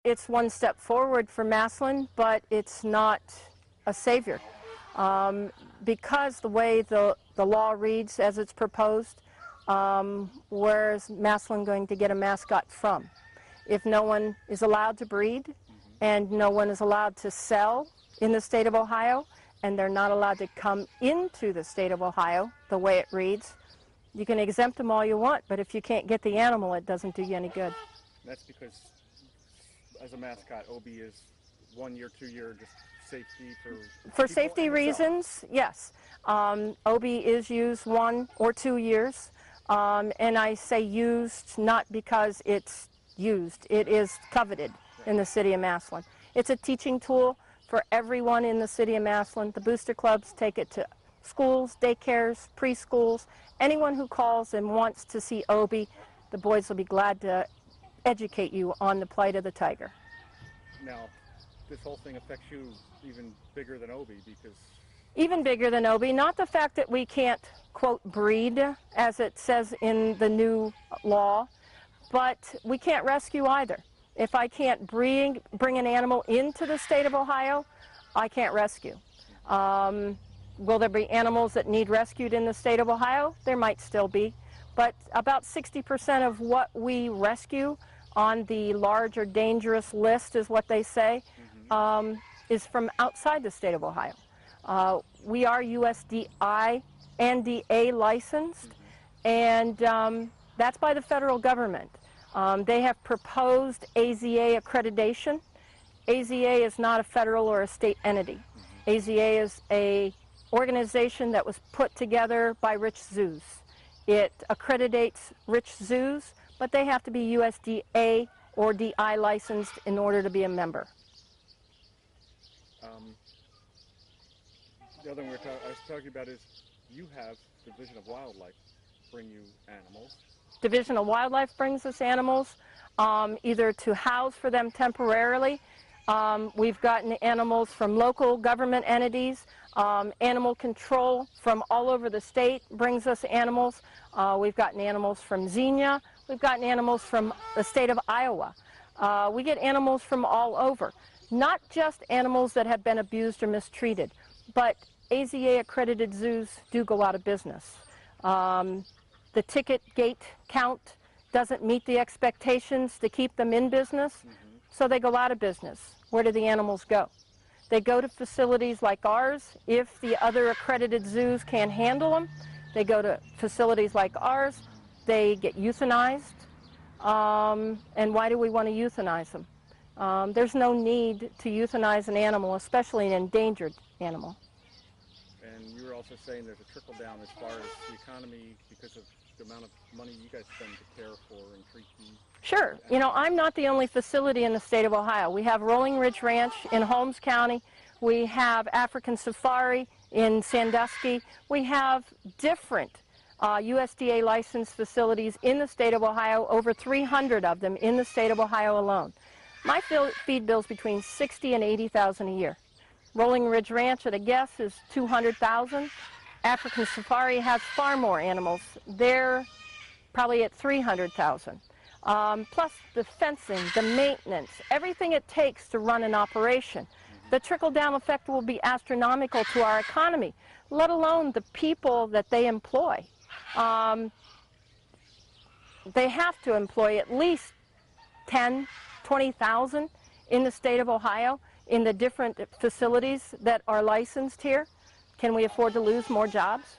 it's one step forward for Massillon, but it's not a savior. Because the way the law reads as it's proposed, where's Massillon going to get a mascot from? If no one is allowed to breed and no one is allowed to sell in the state of Ohio, and they're not allowed to come into the state of Ohio the way it reads, you can exempt them all you want, but if you can't get the animal, it doesn't do you any good. That's because as a mascot, Obie is 1 year, 2 year, just safety for safety reasons, yes. Obie is used 1 or 2 years, and I say used not because it's used. It is coveted in the city of Massillon. It's a teaching tool for everyone in the city of Massillon. The booster clubs take it to schools, daycares, preschools. Anyone who calls and wants to see Obie, the boys will be glad to educate you on the plight of the tiger. Now, this whole thing affects you even bigger than Obie because... Even bigger than Obie, not the fact that we can't, quote, breed, as it says in the new law, but we can't rescue either. If I can't bring an animal into the state of Ohio, I can't rescue. Will there be animals that need rescued in the state of Ohio? There might still be, but about 60% of what we rescue on the large or dangerous list, is what they say, is from outside the state of Ohio. We are USDI NDA licensed, and that's by the federal government. They have proposed AZA accreditation. AZA is not a federal or a state entity. AZA is an organization that was put together by rich zoos. It accreditates rich zoos, but they have to be USDA or DI licensed in order to be a member. The other thing I was talking about is you have the Division of Wildlife bring you animals. Division of Wildlife brings us animals, either to house for them temporarily. We've gotten animals from local government entities. Animal control from all over the state brings us animals. We've gotten animals from Xenia. We've gotten animals from the state of Iowa. We get animals from all over. Not just animals that have been abused or mistreated, but AZA accredited zoos do go out of business. The ticket gate count doesn't meet the expectations to keep them in business, so they go out of business. Where do the animals go? They go to facilities like ours. If the other accredited zoos can't handle them, they go to facilities like ours. They get euthanized. And why do we want to euthanize them? There's no need to euthanize an animal, especially an endangered animal. And you were also saying there's a trickle down as far as the economy because of the amount of money you guys spend to care for and treat these. Sure. You know, I'm not the only facility in the state of Ohio. We have Rolling Ridge Ranch in Holmes County. We have African Safari in Sandusky. We have different USDA licensed facilities in the state of Ohio, over 300 of them in the state of Ohio alone. My feed bill's between $60,000 and $80,000 a year. Rolling Ridge Ranch, at a guess, is $200,000. African Safari has far more animals. They're probably at $300,000. Plus the fencing, the maintenance, everything it takes to run an operation. The trickle-down effect will be astronomical to our economy, let alone the people that they employ. They have to employ at least 10, 20,000 in the state of Ohio in the different facilities that are licensed here. Can we afford to lose more jobs?